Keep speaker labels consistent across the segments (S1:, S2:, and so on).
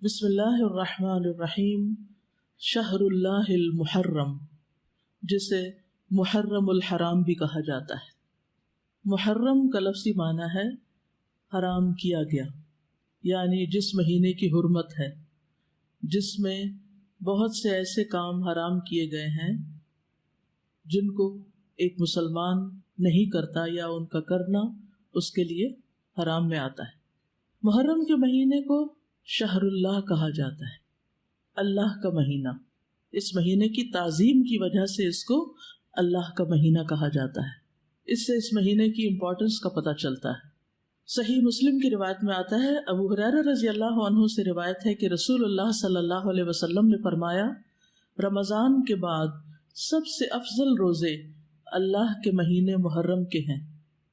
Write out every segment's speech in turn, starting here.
S1: بسم اللہ الرحمن الرحیم۔ شہر اللہ المحرم، جسے محرم الحرام بھی کہا جاتا ہے۔ محرم کا لفظی معنی ہے حرام کیا گیا، یعنی جس مہینے کی حرمت ہے، جس میں بہت سے ایسے کام حرام کیے گئے ہیں جن کو ایک مسلمان نہیں کرتا یا ان کا کرنا اس کے لیے حرام میں آتا ہے۔ محرم کے مہینے کو شہر اللہ کہا جاتا ہے، اللہ کا مہینہ۔ اس مہینے کی تعظیم کی وجہ سے اس کو اللہ کا مہینہ کہا جاتا ہے۔ اس سے اس مہینے کی امپورٹنس کا پتہ چلتا ہے۔ صحیح مسلم کی روایت میں آتا ہے، ابو ہریرہ رضی اللہ عنہ سے روایت ہے کہ رسول اللہ صلی اللہ علیہ وسلم نے فرمایا، رمضان کے بعد سب سے افضل روزے اللہ کے مہینے محرم کے ہیں۔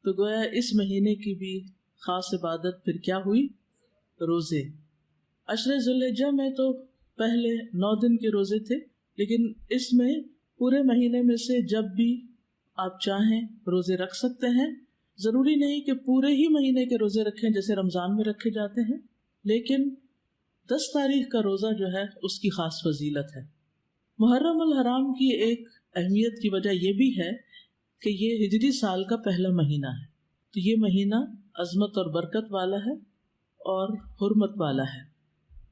S1: تو گویا اس مہینے کی بھی خاص عبادت پھر کیا ہوئی؟ روزے۔ عشر ذوالحجہ میں تو پہلے 9 دن کے روزے تھے، لیکن اس میں پورے مہینے میں سے جب بھی آپ چاہیں روزے رکھ سکتے ہیں۔ ضروری نہیں کہ پورے ہی مہینے کے روزے رکھیں جیسے رمضان میں رکھے جاتے ہیں، لیکن 10 تاریخ کا روزہ جو ہے اس کی خاص فضیلت ہے۔ محرم الحرام کی ایک اہمیت کی وجہ یہ بھی ہے کہ یہ ہجری سال کا پہلا مہینہ ہے، تو یہ مہینہ عظمت اور برکت والا ہے اور حرمت والا ہے۔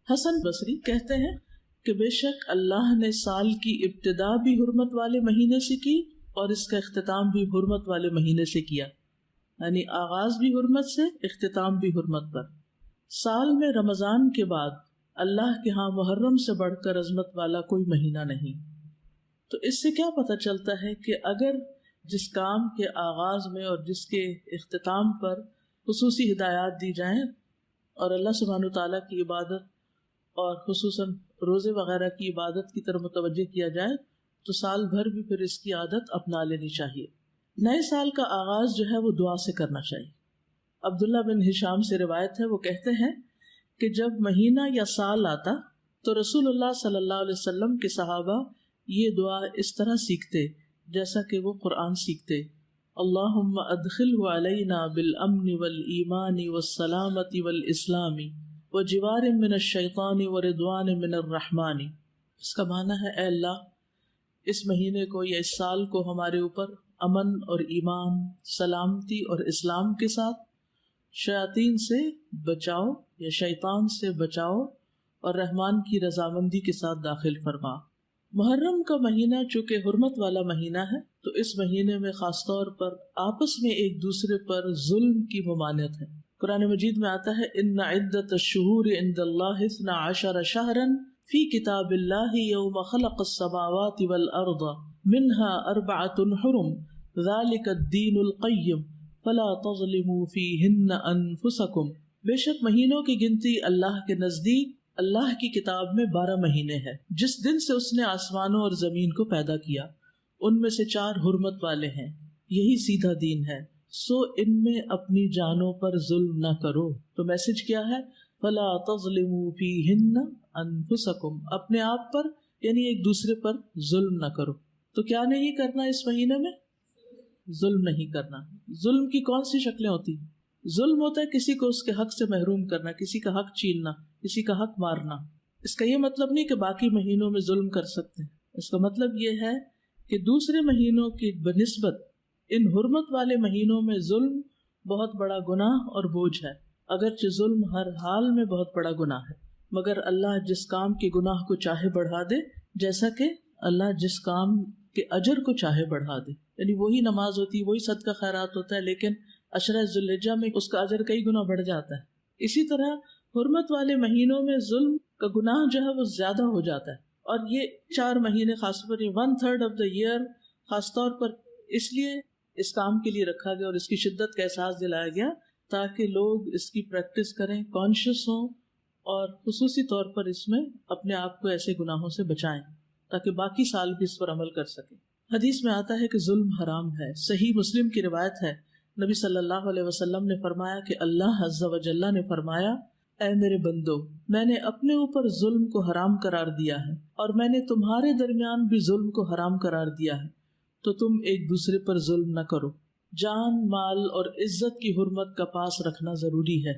S1: حسن بصری کہتے ہیں کہ بے شک اللہ نے سال کی ابتدا بھی حرمت والے مہینے سے کی اور اس کا اختتام بھی حرمت والے مہینے سے کیا، یعنی آغاز بھی حرمت سے، اختتام بھی حرمت پر۔ سال میں رمضان کے بعد اللہ کے ہاں محرم سے بڑھ کر عظمت والا کوئی مہینہ نہیں۔ تو اس سے کیا پتہ چلتا ہے کہ اگر جس کام کے آغاز میں اور جس کے اختتام پر خصوصی ہدایات دی جائیں اور اللہ سبحانہ وتعالیٰ کی عبادت اور خصوصاً روزے وغیرہ کی عبادت کی طرف متوجہ کیا جائے تو سال بھر بھی پھر اس کی عادت اپنا لینی چاہیے۔ نئے سال کا آغاز جو ہے وہ دعا سے کرنا چاہیے۔ عبداللہ بن ہشام سے روایت ہے، وہ کہتے ہیں کہ جب مہینہ یا سال آتا تو رسول اللہ صلی اللہ علیہ وسلم کے صحابہ یہ دعا اس طرح سیکھتے جیسا کہ وہ قرآن سیکھتے، اللہم ادخلہ علینا بالامن والایمان والسلامت والاسلام وجوار من الشیطان ورضوان من الرحمن۔ اس کا معنی ہے، اے اللہ اس مہینے کو یا اس سال کو ہمارے اوپر امن اور ایمان، سلامتی اور اسلام کے ساتھ، شیاطین سے بچاؤ یا شیطان سے بچاؤ اور رحمان کی رضامندی کے ساتھ داخل فرما۔ محرم کا مہینہ چونکہ حرمت والا مہینہ ہے تو اس مہینے میں خاص طور پر آپس میں ایک دوسرے پر ظلم کی ممانعت ہے۔ قرآن مجید میں آتا ہے، ان عدت الشہور عند اللہ 12 شہرا فی کتاب اللہ یوم خلق السماوات والارض منها 4 حرم ذلک الدین القیم فلا تظلموا فیہن انفسکم۔ بے شک مہینوں کی گنتی اللہ کے نزدیک اللہ کی کتاب میں 12 مہینے ہیں، جس دن سے اس نے آسمانوں اور زمین کو پیدا کیا، ان میں سے 4 حرمت والے ہیں، یہی سیدھا دین ہے، سو ان میں اپنی جانوں پر ظلم نہ کرو۔ تو میسج کیا ہے؟ فلا تظلموا فیہن انفسکم، اپنے آپ پر یعنی ایک دوسرے پر ظلم نہ کرو۔ تو کیا نہیں کرنا اس مہینے میں؟ ظلم نہیں کرنا۔ ظلم کی کون سی شکلیں ہوتی ہیں؟ ظلم ہوتا ہے کسی کو اس کے حق سے محروم کرنا، کسی کا حق چھیننا، کسی کا حق مارنا۔ اس کا یہ مطلب نہیں کہ باقی مہینوں میں ظلم کر سکتے ہیں، اس کا مطلب یہ ہے کہ دوسرے مہینوں کی بنسبت ان حرمت والے مہینوں میں ظلم بہت بڑا گناہ اور بوجھ ہے۔ اگرچہ ظلم ہر حال میں بہت بڑا گناہ ہے، مگر اللہ جس کام کے گناہ کو چاہے بڑھا دے، جیسا کہ اللہ جس کام کے اجر کو چاہے بڑھا دے، یعنی وہی نماز ہوتی ہے، وہی صدقہ خیرات ہوتا ہے، لیکن عشرہ ذوالحجہ میں اس کا اجر کئی گنا بڑھ جاتا ہے۔ اسی طرح حرمت والے مہینوں میں ظلم کا گناہ جو ہے وہ زیادہ ہو جاتا ہے، اور یہ 4 مہینے خاص طور پر 1/3 آف دا ایئر خاص طور پر اس لیے اس کام کے لیے رکھا گیا اور اس کی شدت کا احساس دلایا گیا تاکہ لوگ اس کی پریکٹس کریں، کانشیس ہوں، اور خصوصی طور پر اس میں اپنے آپ کو ایسے گناہوں سے بچائیں تاکہ باقی سال بھی اس پر عمل کر سکیں۔ حدیث میں آتا ہے کہ ظلم حرام ہے۔ صحیح مسلم کی روایت ہے، نبی صلی اللہ علیہ وسلم نے فرمایا کہ اللہ عز و جل نے فرمایا، اے میرے بندو، میں نے اپنے اوپر ظلم کو حرام قرار دیا ہے اور میں نے تمہارے درمیان بھی ظلم کو حرام قرار دیا ہے، تو تم ایک دوسرے پر ظلم نہ کرو۔ جان، مال اور عزت کی حرمت کا پاس رکھنا ضروری ہے۔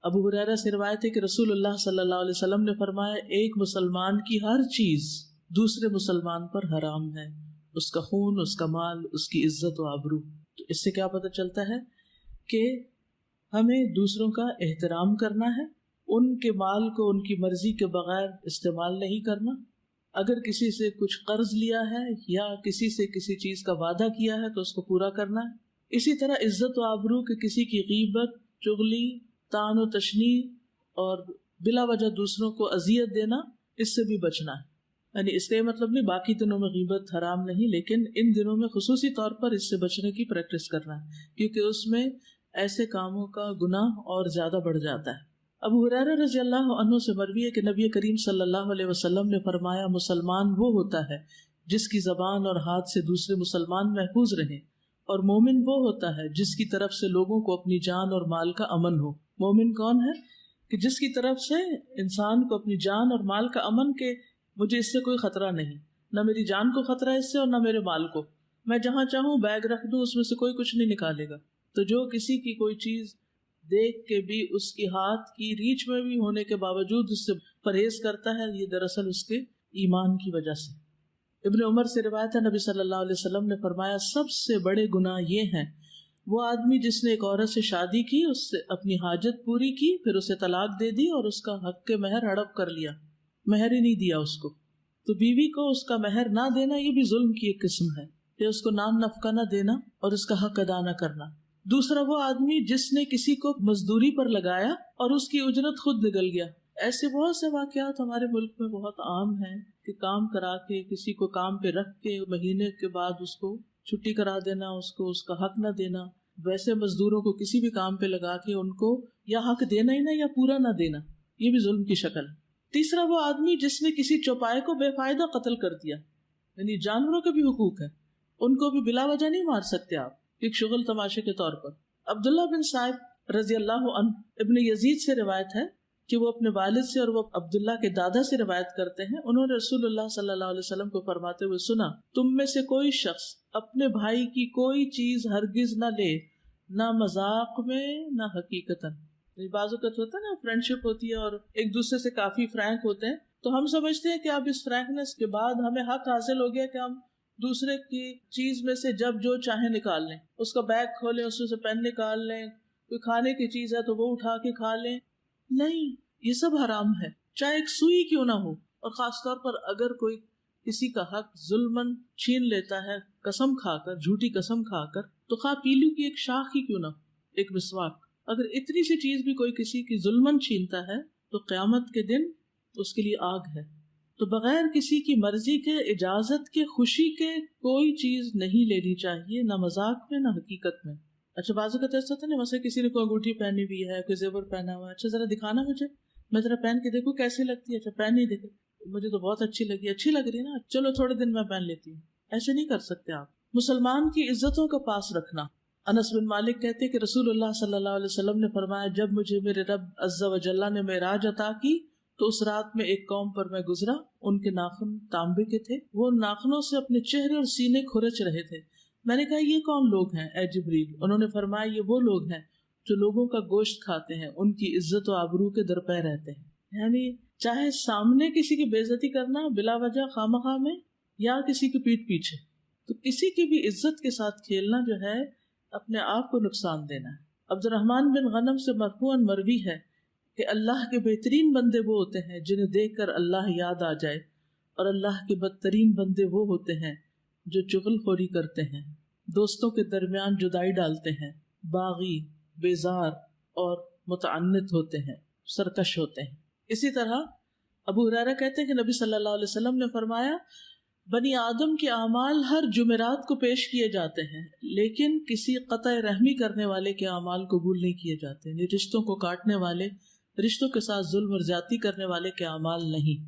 S1: ابو ہریرہ سے روایت ہے کہ رسول اللہ صلی اللہ علیہ وسلم نے فرمایا ایک مسلمان کی ہر چیز دوسرے مسلمان پر حرام ہے، اس کا خون، اس کا مال، اس کی عزت و آبرو۔ تو اس سے کیا پتہ چلتا ہے کہ ہمیں دوسروں کا احترام کرنا ہے، ان کے مال کو ان کی مرضی کے بغیر استعمال نہیں کرنا، اگر کسی سے کچھ قرض لیا ہے یا کسی سے کسی چیز کا وعدہ کیا ہے تو اس کو پورا کرنا ہے۔ اسی طرح عزت و آبرو کہ کسی کی غیبت، چغلی، طعن و تشنیع اور بلا وجہ دوسروں کو اذیت دینا، اس سے بھی بچنا ہے۔ یعنی اس کا یہ مطلب نہیں باقی دنوں میں غیبت حرام نہیں، لیکن ان دنوں میں خصوصی طور پر اس سے بچنے کی پریکٹس کرنا ہے، کیونکہ اس میں ایسے کاموں کا گناہ اور زیادہ بڑھ جاتا ہے۔ ابو ہریرہ رضی اللہ عنہ سے مروی ہے کہ نبی کریم صلی اللہ علیہ وسلم نے فرمایا مسلمان وہ ہوتا ہے جس کی زبان اور ہاتھ سے دوسرے مسلمان محفوظ رہیں، اور مومن وہ ہوتا ہے جس کی طرف سے لوگوں کو اپنی جان اور مال کا امن ہو۔ مومن کون ہے؟ کہ جس کی طرف سے انسان کو اپنی جان اور مال کا امن، کہ مجھے اس سے کوئی خطرہ نہیں، نہ میری جان کو خطرہ ہے اس سے اور نہ میرے مال کو، میں جہاں چاہوں بیگ رکھ دوں اس میں سے کوئی کچھ نہیں نکالے گا۔ تو جو کسی کی کوئی چیز دیکھ کے بھی اس کی ہاتھ کی ریچ میں بھی ہونے کے باوجود اس سے پرہیز کرتا ہے، یہ دراصل اس کے ایمان کی وجہ سے۔ ابن عمر سے روایت ہے نبی صلی اللہ علیہ وسلم نے فرمایا سب سے بڑے گناہ یہ ہیں وہ آدمی جس نے ایک عورت سے شادی کی، اس سے اپنی حاجت پوری کی، پھر اسے طلاق دے دی اور اس کا حق کے مہر ہڑپ کر لیا، مہر ہی نہیں دیا اس کو۔ تو بیوی کو اس کا مہر نہ دینا یہ بھی ظلم کی ایک قسم ہے، کہ اس کو نام نفقہ نہ دینا اور اس کا حق ادا نہ کرنا۔ دوسرا وہ آدمی جس نے کسی کو مزدوری پر لگایا اور اس کی اجرت خود نگل گیا۔ ایسے بہت سے واقعات ہمارے ملک میں بہت عام ہیں کہ کام کرا کے کسی کو کام پہ رکھ کے مہینے کے بعد اس کو چھٹی کرا دینا، اس کو اس کا حق نہ دینا۔ ویسے مزدوروں کو کسی بھی کام پہ لگا کے ان کو یا حق دینا ہی نہ یا پورا نہ دینا، یہ بھی ظلم کی شکل ہے۔ تیسرا وہ آدمی جس نے کسی چوپائے کو بے فائدہ قتل کر دیا، یعنی جانوروں کے بھی حقوق ہیں، ان کو بھی بلا وجہ نہیں مار سکتے آپ، ایک شغل تماشے کے طور پر۔ عبداللہ بن صائب رضی اللہ عنہ ابن یزید سے روایت ہے کہ وہ اپنے والد سے اور وہ عبداللہ کے دادا سے روایت کرتے ہیں، انہوں نے رسول اللہ صلی اللہ علیہ وسلم کو فرماتے ہوئے سنا، تم میں سے کوئی شخص اپنے بھائی کی کوئی چیز ہرگز نہ لے، نہ مذاق میں نہ حقیقتاً۔ بعض اوقات ہوتا ہے نا، فرینڈ شپ ہوتی ہے اور ایک دوسرے سے کافی فرینک ہوتے ہیں، تو ہم سمجھتے ہیں کہ اب اس فرینکنس کے بعد ہمیں حق حاصل ہو گیا کہ ہم دوسرے کی چیز میں سے جب جو چاہیں نکال لیں، اس کا بیگ کھولیں، اس میں سے پین نکال لیں، کوئی کھانے کی چیز ہے تو وہ اٹھا کے کھا لیں۔ نہیں، یہ سب حرام ہے، چاہے ایک سوئی کیوں نہ ہو، اور خاص طور پر اگر کوئی کسی کا حق ظلمن چھین لیتا ہے قسم کھا کر، جھوٹی قسم کھا کر، تو خواہ پیلو کی ایک شاخ ہی کیوں نہ، ایک مسواک، اگر اتنی سی چیز بھی کوئی کسی کی ظلمن چھینتا ہے تو قیامت کے دن اس کے لیے آگ ہے۔ تو بغیر کسی کی مرضی کے، اجازت کے، خوشی کے کوئی چیز نہیں لینی چاہیے، نہ مذاق میں نہ حقیقت میں۔ اچھا بعض اوقات ایسا ہوتا ہے نا، مثلا کسی نے کوئی انگوٹھی پہنی ہوئی ہے، کوئی زیور پہنا ہوا ہے، اچھا ذرا دکھانا مجھے، میں ذرا پہن کے دیکھوں کیسی لگتی ہے، اچھا پہن ہی دیکھے، مجھے تو بہت اچھی لگی، اچھی لگ رہی ہے نا، چلو تھوڑے دن میں پہن لیتی ہوں۔ ایسے نہیں کر سکتے آپ۔ مسلمان کی عزتوں کا پاس رکھنا۔ انس بن مالک کہتے کہ رسول اللہ صلی اللہ علیہ وسلم نے فرمایا جب مجھے میرے رب عز و جل نے معراج عطا کی تو اس رات میں ایک قوم پر میں گزرا، ان کے ناخن تانبے کے تھے، وہ ناخنوں سے اپنے چہرے اور سینے کھرچ رہے تھے۔ میں نے کہا یہ کون لوگ ہیں اے جبریل؟ انہوں نے فرمایا یہ وہ لوگ ہیں جو لوگوں کا گوشت کھاتے ہیں، ان کی عزت و آبرو کے درپے رہتے ہیں۔ یعنی چاہے سامنے کسی کی بے عزتی کرنا بلا وجہ خواہ میں یا کسی کی پیٹھ پیچھے، تو کسی کی بھی عزت کے ساتھ کھیلنا جو ہے اپنے آپ کو نقصان دینا ہے۔ عبد الرحمن بن غنم سے مرفوعاً مروی ہے کہ اللہ کے بہترین بندے وہ ہوتے ہیں جنہیں دیکھ کر اللہ یاد آ جائے، اور اللہ کے بدترین بندے وہ ہوتے ہیں جو چغل خوری کرتے ہیں، دوستوں کے درمیان جدائی ڈالتے ہیں، باغی، بیزار اور متعنت ہوتے ہیں، سرکش ہوتے ہیں۔ اسی طرح ابو ہریرہ کہتے ہیں کہ نبی صلی اللہ علیہ وسلم نے فرمایا بنی آدم کے اعمال ہر جمعرات کو پیش کیے جاتے ہیں، لیکن کسی قطع رحمی کرنے والے کے اعمال قبول نہیں کیے جاتے، یعنی رشتوں کو کاٹنے والے، رشتوں کے ساتھ ظلم اور زیادتی کرنے والے کے اعمال نہیں۔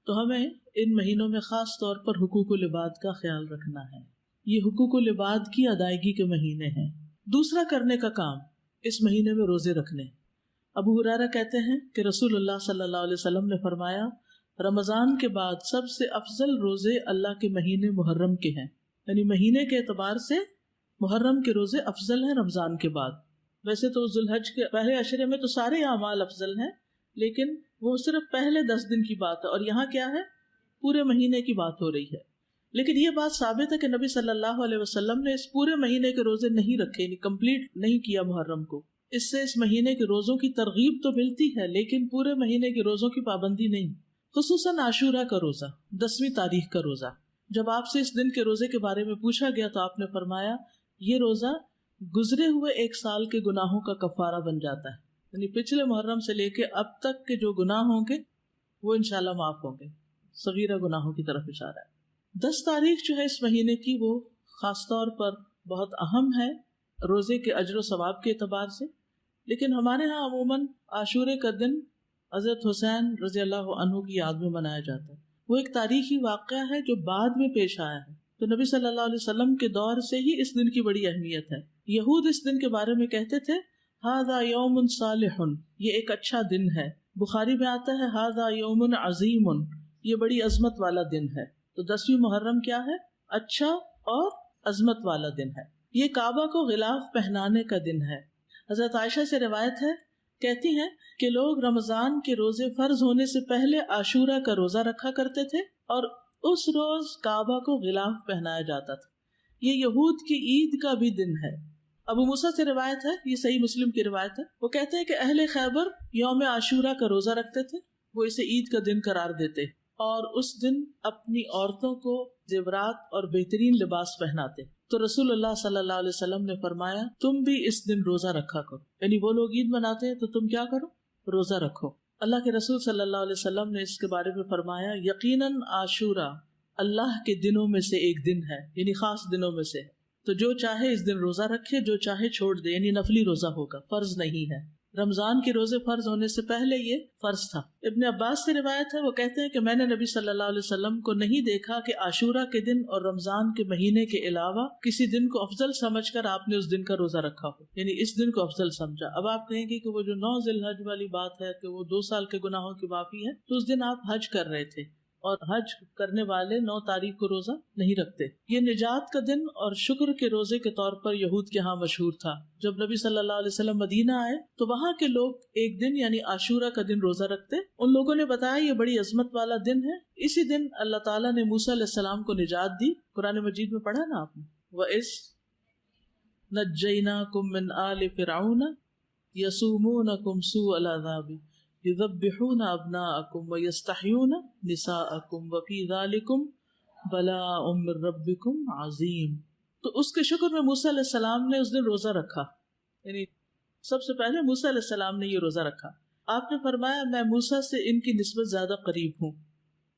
S1: تو ہمیں ان مہینوں میں خاص طور پر حقوق العباد کا خیال رکھنا ہے، یہ حقوق العباد کی ادائیگی کے مہینے ہیں۔ دوسرا کرنے کا کام اس مہینے میں روزے رکھنے۔ ابو ہریرہ کہتے ہیں کہ رسول اللہ صلی اللہ علیہ وسلم نے فرمایا رمضان کے بعد سب سے افضل روزے اللہ کے مہینے محرم کے ہیں، یعنی مہینے کے اعتبار سے محرم کے روزے افضل ہیں رمضان کے بعد۔ ویسے تو ذوالحج کے پہلے عشرے میں تو سارے اعمال افضل ہیں، لیکن وہ صرف پہلے 10 دن کی بات ہے، اور یہاں کیا ہے، پورے مہینے کی بات ہو رہی ہے۔ لیکن یہ بات ثابت ہے کہ نبی صلی اللہ علیہ وسلم نے اس پورے مہینے کے روزے نہیں رکھے، یعنی کمپلیٹ نہیں کیا محرم کو۔ اس سے اس مہینے کے روزوں کی ترغیب تو ملتی ہے، لیکن پورے مہینے کے روزوں کی پابندی نہیں، خصوصاً عاشورہ کا روزہ، 10ویں تاریخ کا روزہ۔ جب آپ سے اس دن کے روزے کے بارے میں پوچھا گیا تو آپ نے فرمایا یہ روزہ گزرے ہوئے 1 سال کے گناہوں کا کفارہ بن جاتا ہے، یعنی پچھلے محرم سے لے کے اب تک کے جو گناہ ہوں گے وہ انشاءاللہ معاف ہوں گے، صغیرہ گناہوں کی طرف اشارہ ہے۔ 10 تاریخ جو ہے اس مہینے کی، وہ خاص طور پر بہت اہم ہے روزے کے اجر و ثواب کے اعتبار سے، لیکن ہمارے ہاں عموماً عاشورے کا دن حضرت حسین رضی اللہ عنہ کی یاد میں منایا جاتا ہے۔ وہ ایک تاریخی واقعہ ہے جو بعد میں پیش آیا ہے، تو نبی صلی اللہ علیہ وسلم کے دور سے ہی اس دن کی بڑی اہمیت ہے۔ یہود اس دن کے بارے میں کہتے تھے ھذا یوم صالح، یہ ایک اچھا دن ہے۔ بخاری میں آتا ہے ھذا یوم عظیم، یہ بڑی عظمت والا دن ہے۔ تو 10ویں محرم کیا ہے؟ اچھا اور عظمت والا دن ہے۔ یہ کعبہ کو غلاف پہنانے کا دن ہے۔ حضرت عائشہ سے روایت ہے، کہتی ہیں کہ لوگ رمضان کے روزے فرض ہونے سے پہلے عاشورہ کا روزہ رکھا کرتے تھے، اور اس روز کعبہ کو غلاف پہنایا جاتا تھا۔ یہ یہود کی عید کا بھی دن ہے۔ ابو موسیٰ سے روایت ہے، یہ صحیح مسلم کی روایت ہے، وہ کہتے ہیں کہ اہل خیبر یوم عاشورہ کا روزہ رکھتے تھے، وہ اسے عید کا دن قرار دیتے اور اس دن اپنی عورتوں کو زیورات اور بہترین لباس پہناتے۔ تو رسول اللہ صلی اللہ علیہ وسلم نے فرمایا تم بھی اس دن روزہ رکھا کرو، یعنی وہ لوگ عید مناتے ہیں تو تم کیا کرو؟ روزہ رکھو۔ اللہ کے رسول صلی اللہ علیہ وسلم نے اس کے بارے میں فرمایا یقیناً عاشورہ اللہ کے دنوں میں سے ایک دن ہے، یعنی خاص دنوں میں سے ہے، تو جو چاہے اس دن روزہ رکھے، جو چاہے چھوڑ دے، یعنی نفلی روزہ ہوگا، فرض نہیں ہے۔ رمضان کے روزے فرض ہونے سے پہلے یہ فرض تھا۔ ابن عباس سے روایت ہے، وہ کہتے ہیں کہ میں نے نبی صلی اللہ علیہ وسلم کو نہیں دیکھا کہ عاشورہ کے دن اور رمضان کے مہینے کے علاوہ کسی دن کو افضل سمجھ کر آپ نے اس دن کا روزہ رکھا ہو، یعنی اس دن کو افضل سمجھا۔ اب آپ کہیں گے کہ وہ جو 9 ذی الحج والی بات ہے کہ وہ 2 سال کے گناہوں کی معافی ہے، تو اس دن آپ حج کر رہے تھے، اور حج کرنے والے 9 تاریخ کو روزہ نہیں رکھتے۔ یہ نجات کا دن اور شکر کے روزے کے طور پر یہود کے ہاں مشہور تھا۔ جب نبی صلی اللہ علیہ وسلم مدینہ آئے تو وہاں کے لوگ ایک دن یعنی عاشورہ کا دن روزہ رکھتے۔ ان لوگوں نے بتایا یہ بڑی عظمت والا دن ہے، اسی دن اللہ تعالیٰ نے موسیٰ علیہ السلام کو نجات دی۔ قرآن مجید میں پڑھا نا آپ نے، وَإِذْ نَجَّيْنَاكُم مِّنْ آلِ فِرْعَوْنَ يَسُومُونَكُمْ سُوءَ الْعَذَابِ يُذَبِّحُونَ أَبْنَاءَكُمْ وَيَسْتَحْيُونَ نِسَاءَكُمْ وَفِي ذَلِكُمْ بَلَاءٌ مِّن رَّبِّكُمْ عَظِيمٌ۔ تو اس کے شکر میں موسیٰ علیہ السلام نے اس دن روزہ رکھا، یعنی سب سے پہلے موسیٰ علیہ السلام نے یہ روزہ رکھا۔ آپ نے فرمایا میں موسیٰ سے ان کی نسبت زیادہ قریب ہوں،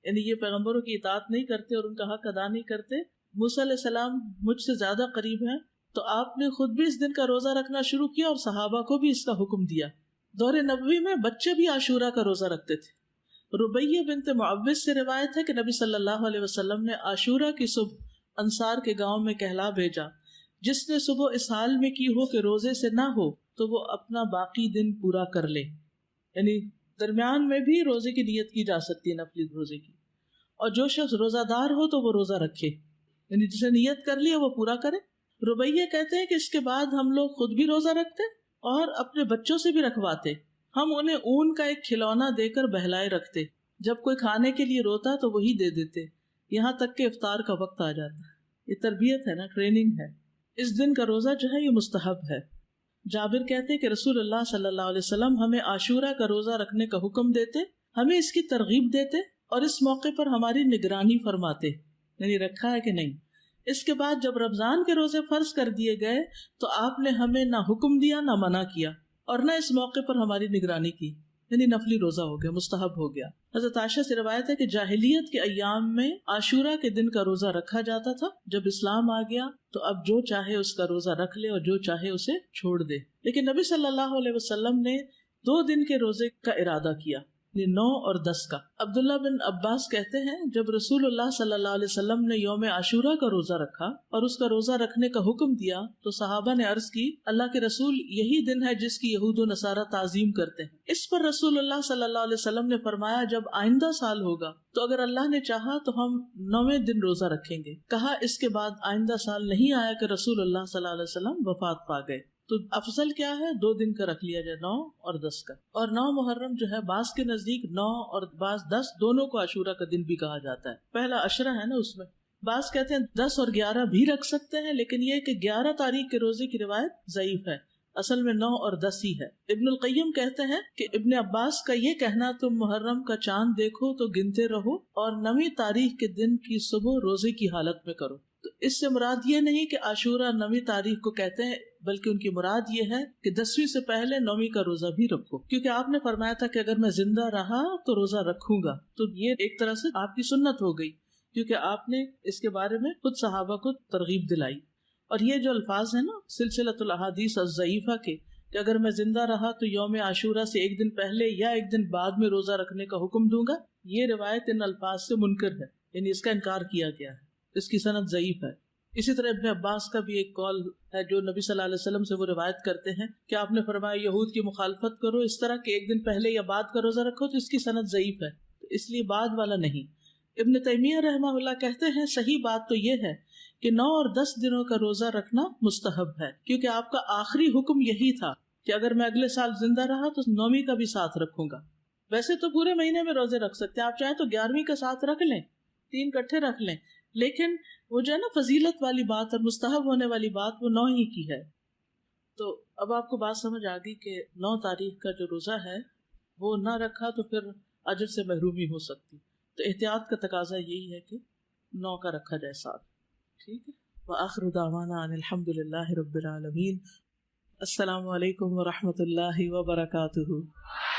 S1: یعنی یہ پیغمبروں کی اطاعت نہیں کرتے اور ان کا حق ادا نہیں کرتے، موسیٰ علیہ السلام مجھ سے زیادہ قریب ہیں۔ تو آپ نے خود بھی اس دن کا روزہ رکھنا شروع کیا اور صحابہ کو بھی اس کا حکم دیا۔ دور نبوی میں بچے بھی عاشورہ کا روزہ رکھتے تھے۔ ربیہ بنت معوذ سے روایت ہے کہ نبی صلی اللہ علیہ وسلم نے عاشورہ کی صبح انصار کے گاؤں میں کہلا بھیجا، جس نے صبح اس حال میں کی ہو کہ روزے سے نہ ہو تو وہ اپنا باقی دن پورا کر لے، یعنی درمیان میں بھی روزے کی نیت کی جا سکتی ہے، نفلی روزے کی، اور جو شخص روزہ دار ہو تو وہ روزہ رکھے، یعنی جسے نیت کر لی وہ پورا کرے۔ ربیہ کہتے ہیں کہ اس کے بعد ہم لوگ خود بھی روزہ رکھتے اور اپنے بچوں سے بھی رکھواتے، ہم انہیں اون کا ایک کھلونا دے کر بہلائے رکھتے، جب کوئی کھانے کے لیے روتا تو وہی دے دیتے، یہاں تک کہ افطار کا وقت آ جاتا۔ یہ تربیت ہے نا، ٹریننگ ہے۔ اس دن کا روزہ جو ہے یہ مستحب ہے۔ جابر کہتے ہیں کہ رسول اللہ صلی اللہ علیہ وسلم ہمیں عاشورہ کا روزہ رکھنے کا حکم دیتے، ہمیں اس کی ترغیب دیتے اور اس موقع پر ہماری نگرانی فرماتے، یعنی رکھا ہے کہ نہیں۔ اس کے بعد جب رمضان کے روزے فرض کر دیے گئے تو آپ نے ہمیں نہ حکم دیا نہ منع کیا، اور نہ اس موقع پر ہماری نگرانی کی، یعنی نفلی روزہ ہو گیا، مستحب ہو گیا۔ حضرت عائشہ سے روایت ہے کہ جاہلیت کے ایام میں عاشورہ کے دن کا روزہ رکھا جاتا تھا، جب اسلام آ گیا تو اب جو چاہے اس کا روزہ رکھ لے اور جو چاہے اسے چھوڑ دے، لیکن نبی صلی اللہ علیہ وسلم نے 2 دن کے روزے کا ارادہ کیا، 9 اور 10 کا۔ عبداللہ بن عباس کہتے ہیں جب رسول اللہ صلی اللہ علیہ وسلم نے یوم عاشورہ کا روزہ رکھا اور اس کا روزہ رکھنے کا حکم دیا تو صحابہ نے عرض کی اللہ کے رسول یہی دن ہے جس کی یہود و نصارہ تعظیم کرتے ہیں۔ اس پر رسول اللہ صلی اللہ علیہ وسلم نے فرمایا جب آئندہ سال ہوگا تو اگر اللہ نے چاہا تو ہم 9ویں دن روزہ رکھیں گے۔ کہا اس کے بعد آئندہ سال نہیں آیا کہ رسول اللہ صلی اللہ علیہ وسلم وفات پا گئے۔ تو افضل کیا ہے 2 دن کا رکھ لیا جائے 9 اور 10 کا. اور 9 محرم جو ہے بعض کے نزدیک 9 اور بعض 10 دونوں کو عاشورہ کا دن بھی کہا جاتا ہے. پہلا عشرہ ہے نا اس میں بعض کہتے ہیں 10 اور 11 بھی رکھ سکتے ہیں، لیکن یہ کہ 11 تاریخ کے روزے کی روایت ضعیف ہے، اصل میں 9 اور 10 ہی ہے. ابن القیم کہتے ہیں کہ ابن عباس کا یہ کہنا تم محرم کا چاند دیکھو تو گنتے رہو اور 9ویں تاریخ کے دن کی صبح روزے کی حالت میں کرو. تو اس سے مراد یہ نہیں کہ عاشورہ 9ویں تاریخ کو کہتے ہیں، بلکہ ان کی مراد یہ ہے کہ 10ویں سے پہلے 9ویں کا روزہ بھی رکھو، کیونکہ آپ نے فرمایا تھا کہ اگر میں زندہ رہا تو روزہ رکھوں گا. تو یہ ایک طرح سے آپ کی سنت ہو گئی، کیونکہ آپ نے اس کے بارے میں خود صحابہ کو ترغیب دلائی. اور یہ جو الفاظ ہیں نا سلسلۃ الاحادیث الضعیفہ کے، کہ اگر میں زندہ رہا تو یوم عاشورہ سے ایک دن پہلے یا ایک دن بعد میں روزہ رکھنے کا حکم دوں گا، یہ روایت ان الفاظ سے منکر ہے، یعنی اس کا انکار کیا گیا ہے، اس کی سند ضعیف ہے. اسی طرح ابن عباس کا بھی ایک قول ہے جو نبی صلی اللہ علیہ وسلم سے وہ روایت کرتے ہیں کہ آپ نے فرمایا یہود کی مخالفت کرو اس طرح کہ ایک دن پہلے یا بعد کا روزہ رکھو، تو اس کی سند ضعیف ہے، تو اس لیے بعد والا نہیں. ابن تیمیہ رحمہ اللہ کہتے ہیں صحیح بات تو یہ ہے کہ 9 اور 10 دنوں کا روزہ رکھنا مستحب ہے، کیونکہ آپ کا آخری حکم یہی تھا کہ اگر میں اگلے سال زندہ رہا تو 9ویں کا بھی ساتھ رکھوں گا. ویسے تو پورے مہینے میں روزے رکھ سکتے ہیں، آپ چاہیں تو 11ویں کا ساتھ رکھ لیں، 3 اکٹھے رکھ لیں، لیکن وہ جو ہے نا فضیلت والی بات اور مستحب ہونے والی بات وہ 9 ہی کی ہے. تو اب آپ کو بات سمجھ آ گئی کہ 9 تاریخ کا جو روزہ ہے وہ نہ رکھا تو پھر اجر سے محرومی ہو سکتی. تو احتیاط کا تقاضا یہی ہے کہ 9 کا رکھا جائے ساتھ. ٹھیک ہے. وآخر دعوانا ان الحمد للہ رب العالمین. السلام علیکم ورحمۃ اللہ وبرکاتہ.